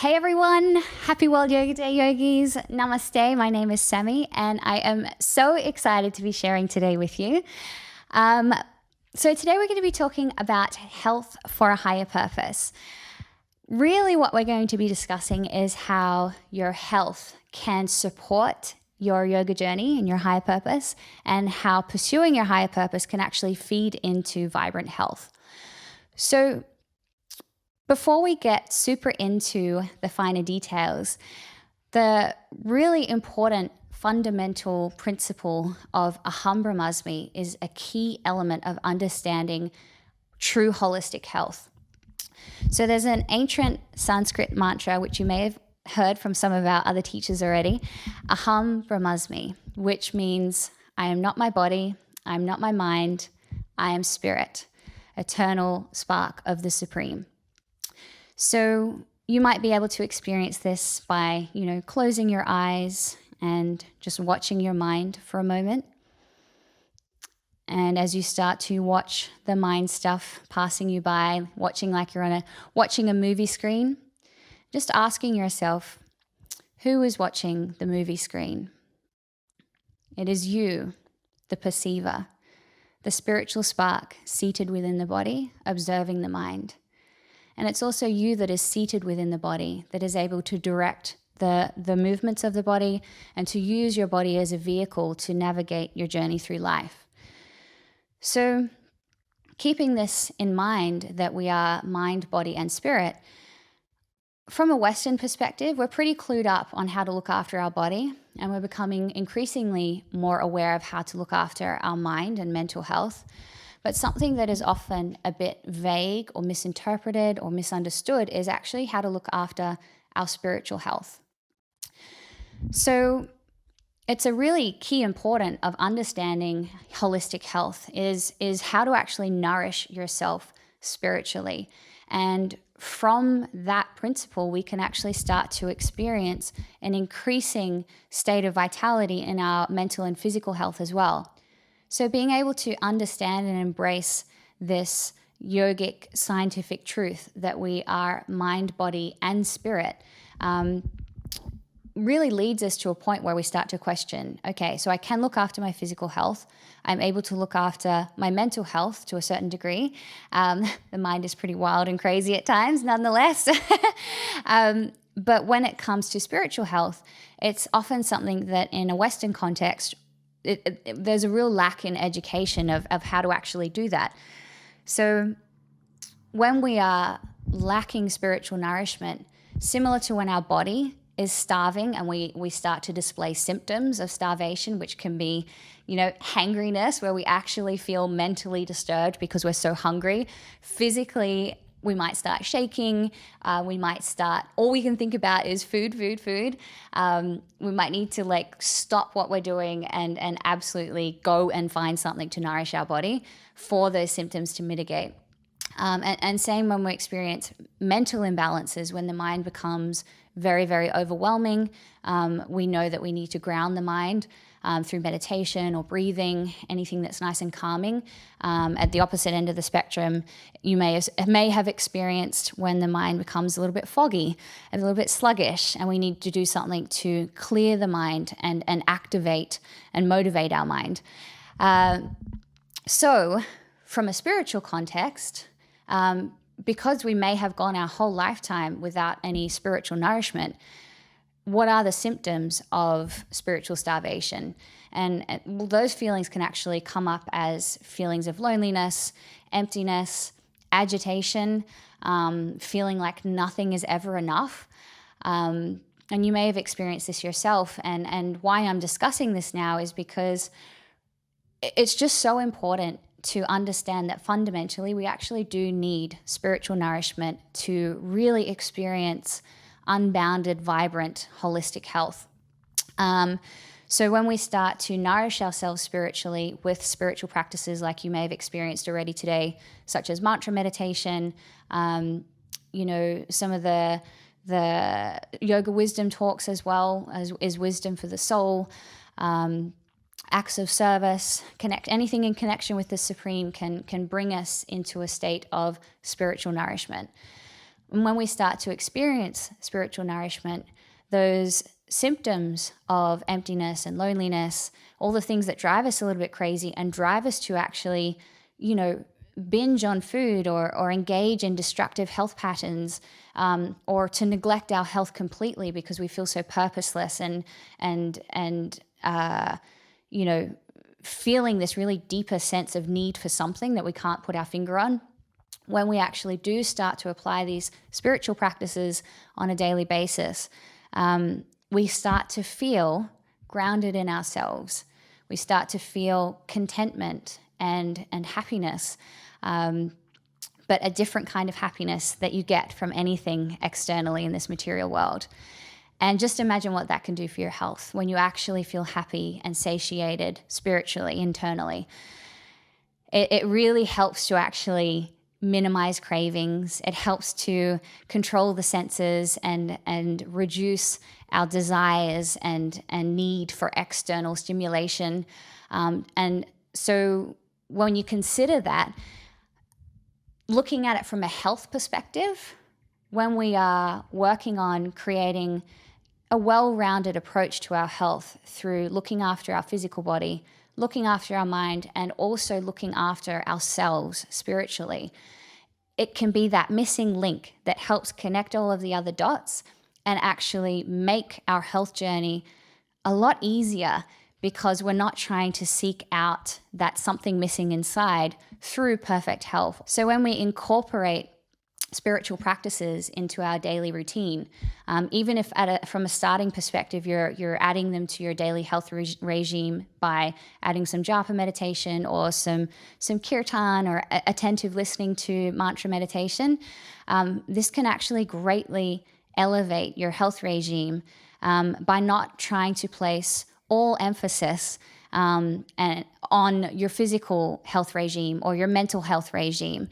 Hey everyone, happy World Yoga Day yogis. Namaste, my name is Sammy and I am so excited to be sharing today with you. So today we're going to be talking about health for a higher purpose. Really what we're going to be discussing is how your health can support your yoga journey and your higher purpose, and how pursuing your higher purpose can actually feed into vibrant health. So before we get super into the finer details, the really important fundamental principle of Aham Brahmasmi is a key element of understanding true holistic health. So there's an ancient Sanskrit mantra, which you may have heard from some of our other teachers already, Aham Brahmasmi, which means I am not my body, I am not my mind, I am spirit, eternal spark of the Supreme. So you might be able to experience this by, closing your eyes and just watching your mind for a moment. And as you start to watch the mind stuff passing you by, watching like you're watching a movie screen, just asking yourself, who is watching the movie screen? It is you, the perceiver, the spiritual spark seated within the body, observing the mind. And it's also you that is seated within the body, that is able to direct the movements of the body and to use your body as a vehicle to navigate your journey through life. So keeping this in mind, that we are mind, body, and spirit, from a Western perspective, we're pretty clued up on how to look after our body, and we're becoming increasingly more aware of how to look after our mind and mental health. But something that is often a bit vague or misinterpreted or misunderstood is actually how to look after our spiritual health. So it's a really key important of understanding holistic health is how to actually nourish yourself spiritually. And from that principle, we can actually start to experience an increasing state of vitality in our mental and physical health as well. So being able to understand and embrace this yogic scientific truth that we are mind, body, and spirit really leads us to a point where we start to question, okay, so I can look after my physical health. I'm able to look after my mental health to a certain degree. The mind is pretty wild and crazy at times, nonetheless. But when it comes to spiritual health, it's often something that in a Western context, there's a real lack in education of how to actually do that. So when we are lacking spiritual nourishment, similar to when our body is starving and we start to display symptoms of starvation, which can be, hangriness, where we actually feel mentally disturbed because we're so hungry. Physically, we might start shaking. All we can think about is food. We might need to stop what we're doing and absolutely go and find something to nourish our body for those symptoms to mitigate. And same when we experience mental imbalances, when the mind becomes very, very overwhelming. We know that we need to ground the mind through meditation or breathing, anything that's nice and calming. At the opposite end of the spectrum, you may have experienced when the mind becomes a little bit foggy, a little bit sluggish, and we need to do something to clear the mind and activate and motivate our mind. So from a spiritual context, because we may have gone our whole lifetime without any spiritual nourishment, what are the symptoms of spiritual starvation? And those feelings can actually come up as feelings of loneliness, emptiness, agitation, feeling like nothing is ever enough. And you may have experienced this yourself. And why I'm discussing this now is because it's just so important to understand that fundamentally we actually do need spiritual nourishment to really experience unbounded, vibrant, holistic health. So when we start to nourish ourselves spiritually with spiritual practices like you may have experienced already today, such as mantra meditation, some of the yoga wisdom talks as well as wisdom for the soul, acts of service, anything in connection with the Supreme can bring us into a state of spiritual nourishment. And when we start to experience spiritual nourishment, those symptoms of emptiness and loneliness, all the things that drive us a little bit crazy and drive us to actually, binge on food or engage in destructive health patterns, or to neglect our health completely because we feel so purposeless and feeling this really deeper sense of need for something that we can't put our finger on. When we actually do start to apply these spiritual practices on a daily basis, we start to feel grounded in ourselves. We start to feel contentment and happiness, but a different kind of happiness that you get from anything externally in this material world. And just imagine what that can do for your health when you actually feel happy and satiated spiritually, internally. It really helps to actually minimize cravings. It helps to control the senses and reduce our desires and need for external stimulation. And so when you consider that, looking at it from a health perspective, when we are working on creating a well-rounded approach to our health through looking after our physical body, looking after our mind, and also looking after ourselves spiritually, it can be that missing link that helps connect all of the other dots and actually make our health journey a lot easier, because we're not trying to seek out that something missing inside through perfect health. So when we incorporate spiritual practices into our daily routine, even if from a starting perspective, you're adding them to your daily health regime by adding some japa meditation or some kirtan or attentive listening to mantra meditation, this can actually greatly elevate your health regime by not trying to place all emphasis on your physical health regime or your mental health regime.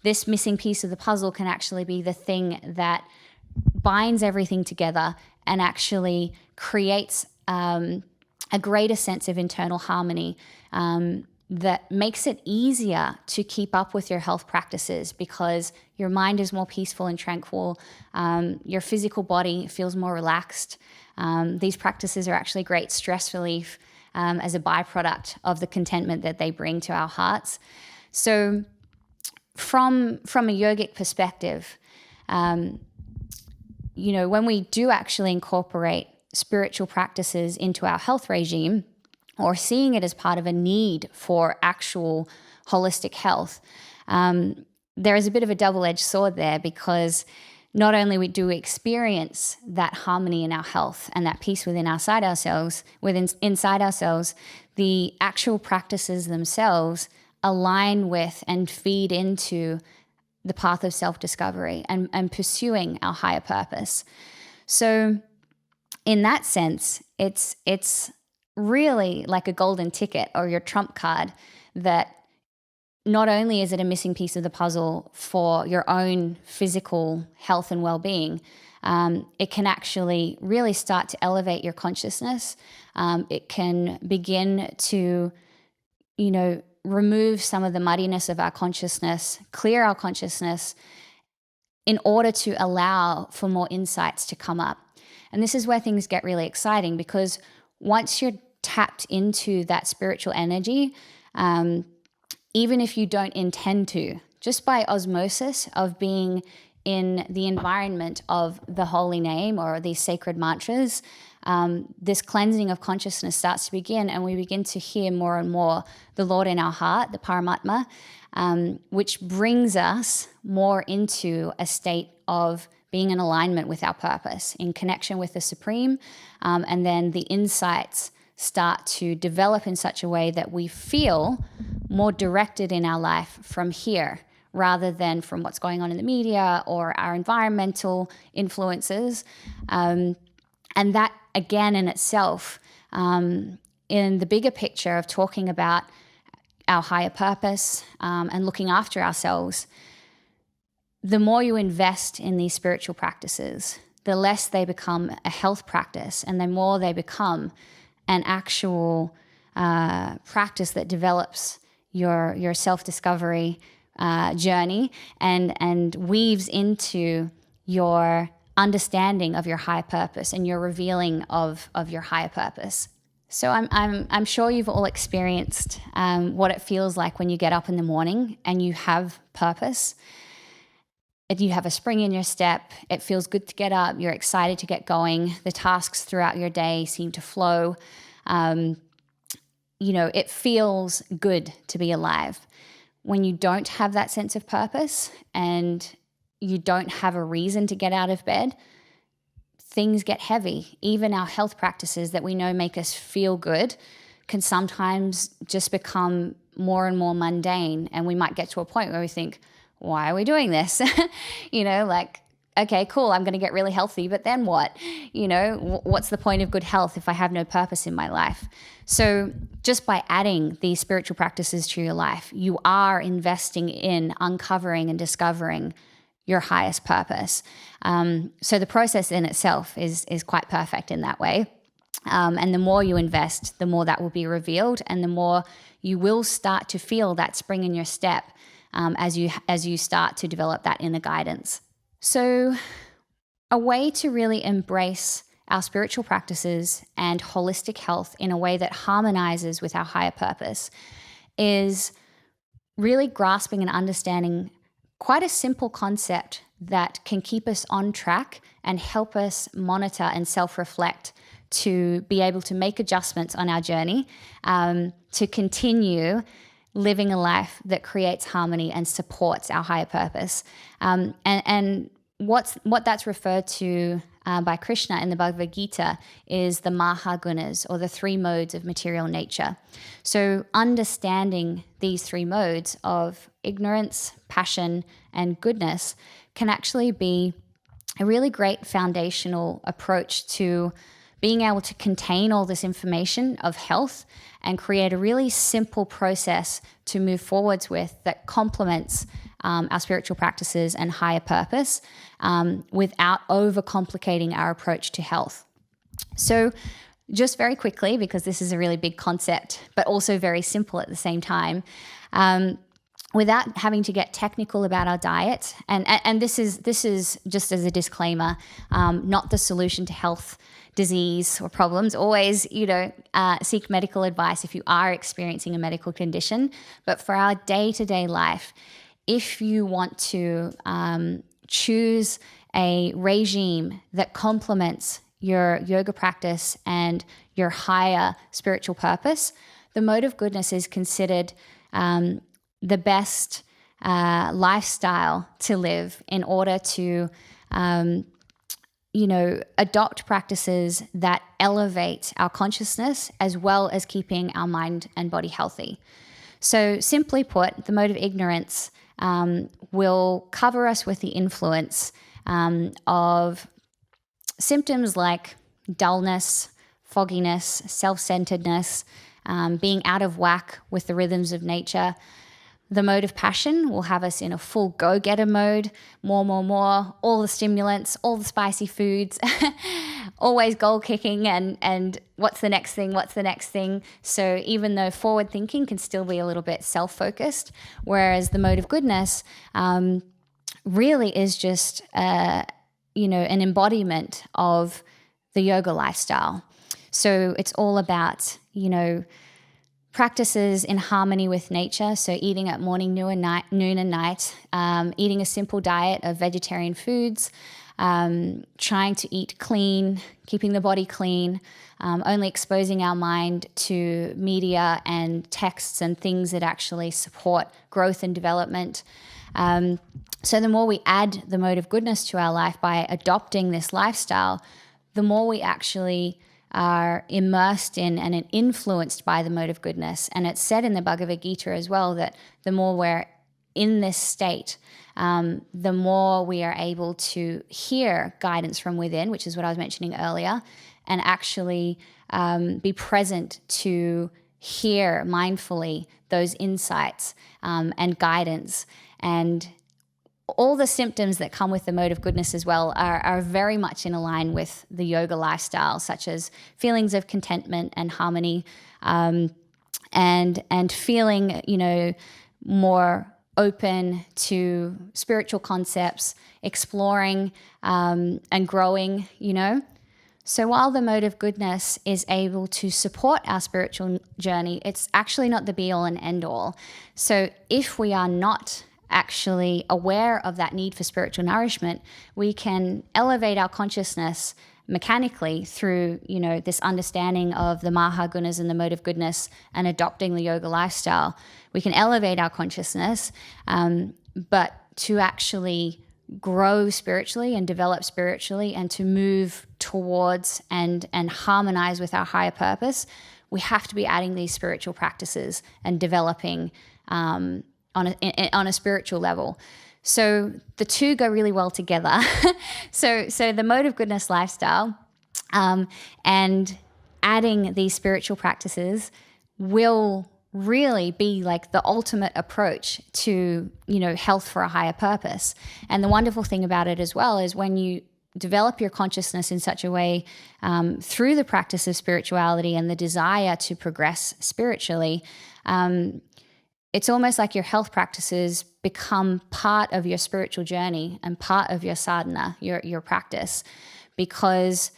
This missing piece of the puzzle can actually be the thing that binds everything together and actually creates a greater sense of internal harmony that makes it easier to keep up with your health practices, because your mind is more peaceful and tranquil. Your physical body feels more relaxed. These practices are actually great stress relief as a byproduct of the contentment that they bring to our hearts. So from a yogic perspective, when we do actually incorporate spiritual practices into our health regime, or seeing it as part of a need for actual holistic health, there is a bit of a double-edged sword there, because not only do we experience that harmony in our health and that peace inside ourselves, the actual practices themselves align with and feed into the path of self-discovery and pursuing our higher purpose. So in that sense, it's really like a golden ticket or your trump card, that not only is it a missing piece of the puzzle for your own physical health and well-being, it can actually really start to elevate your consciousness. It can begin to, remove some of the muddiness of our consciousness, clear our consciousness in order to allow for more insights to come up. And this is where things get really exciting, because once you're tapped into that spiritual energy, even if you don't intend to, just by osmosis of being in the environment of the holy name or these sacred mantras, this cleansing of consciousness starts to begin, and we begin to hear more and more the Lord in our heart, the Paramatma, which brings us more into a state of being in alignment with our purpose, in connection with the Supreme, and then the insights start to develop in such a way that we feel more directed in our life from here, rather than from what's going on in the media or our environmental influences. And that, again, in itself, in the bigger picture of talking about our higher purpose and looking after ourselves, the more you invest in these spiritual practices, the less they become a health practice, and the more they become an actual practice that develops your self-discovery, journey and weaves into your understanding of your higher purpose and your revealing of your higher purpose. So I'm sure you've all experienced what it feels like when you get up in the morning and you have purpose. You have a spring in your step. It feels good to get up. You're excited to get going. The tasks throughout your day seem to flow. It feels good to be alive. When you don't have that sense of purpose and you don't have a reason to get out of bed, things get heavy. Even our health practices that we know make us feel good can sometimes just become more and more mundane. And we might get to a point where we think, why are we doing this? Okay, cool, I'm going to get really healthy, but then what? What's the point of good health if I have no purpose in my life? So just by adding these spiritual practices to your life, you are investing in uncovering and discovering your highest purpose. So the process in itself is quite perfect in that way. And the more you invest, the more that will be revealed, and the more you will start to feel that spring in your step as you start to develop that inner guidance. So a way to really embrace our spiritual practices and holistic health in a way that harmonizes with our higher purpose is really grasping and understanding quite a simple concept that can keep us on track and help us monitor and self-reflect to be able to make adjustments on our journey, to continue living a life that creates harmony and supports our higher purpose. And what that's referred to by Krishna in the Bhagavad Gita is the Maha Gunas, or the 3 modes of material nature. So understanding these 3 modes of ignorance, passion, and goodness can actually be a really great foundational approach to being able to contain all this information of health and create a really simple process to move forwards with that complements our spiritual practices and higher purpose without overcomplicating our approach to health. So just very quickly, because this is a really big concept, but also very simple at the same time, without having to get technical about our diet, and this is just as a disclaimer, not the solution to health, disease, or problems. Always, seek medical advice if you are experiencing a medical condition. But for our day-to-day life, if you want to choose a regime that complements your yoga practice and your higher spiritual purpose, the mode of goodness is considered the best lifestyle to live in order to adopt practices that elevate our consciousness as well as keeping our mind and body healthy. So simply put, the mode of ignorance will cover us with the influence of symptoms like dullness, fogginess, self-centeredness, being out of whack with the rhythms of nature. The mode of passion will have us in a full go-getter mode, more, all the stimulants, all the spicy foods, always goal kicking and what's the next thing? So even though forward thinking can still be a little bit self-focused, whereas the mode of goodness really is just an embodiment of the yoga lifestyle. So it's all about, practices in harmony with nature, so eating at morning, noon and night, eating a simple diet of vegetarian foods, trying to eat clean, keeping the body clean, only exposing our mind to media and texts and things that actually support growth and development. So the more we add the mode of goodness to our life by adopting this lifestyle, the more we actually are immersed in and influenced by the mode of goodness. And it's said in the Bhagavad Gita as well that the more we're in this state, the more we are able to hear guidance from within, which is what I was mentioning earlier, and actually be present to hear mindfully those insights and guidance. And all the symptoms that come with the mode of goodness as well are very much in line with the yoga lifestyle, such as feelings of contentment and harmony, and feeling, more open to spiritual concepts, exploring and growing, So while the mode of goodness is able to support our spiritual journey, it's actually not the be all and end all. So if we are not actually aware of that need for spiritual nourishment, we can elevate our consciousness mechanically through, this understanding of the Maha Gunas and the mode of goodness and adopting the yoga lifestyle. We can elevate our consciousness, but to actually grow spiritually and develop spiritually and to move towards and harmonize with our higher purpose, we have to be adding these spiritual practices and developing on a spiritual level. So the two go really well together. So the mode of goodness lifestyle and adding these spiritual practices will really be like the ultimate approach to, health for a higher purpose. And the wonderful thing about it as well is when you develop your consciousness in such a way through the practice of spirituality and the desire to progress spiritually, it's almost like your health practices become part of your spiritual journey and part of your sadhana, your practice, because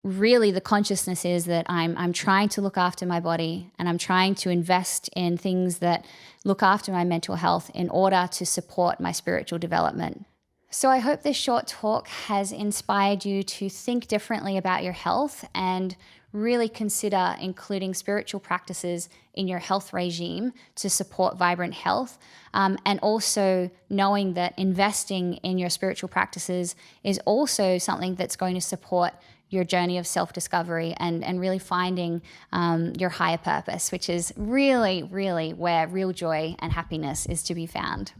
really the consciousness is that I'm trying to look after my body and I'm trying to invest in things that look after my mental health in order to support my spiritual development. So I hope this short talk has inspired you to think differently about your health and really consider including spiritual practices in your health regime to support vibrant health, and also knowing that investing in your spiritual practices is also something that's going to support your journey of self-discovery and really finding your higher purpose, which is really, really where real joy and happiness is to be found.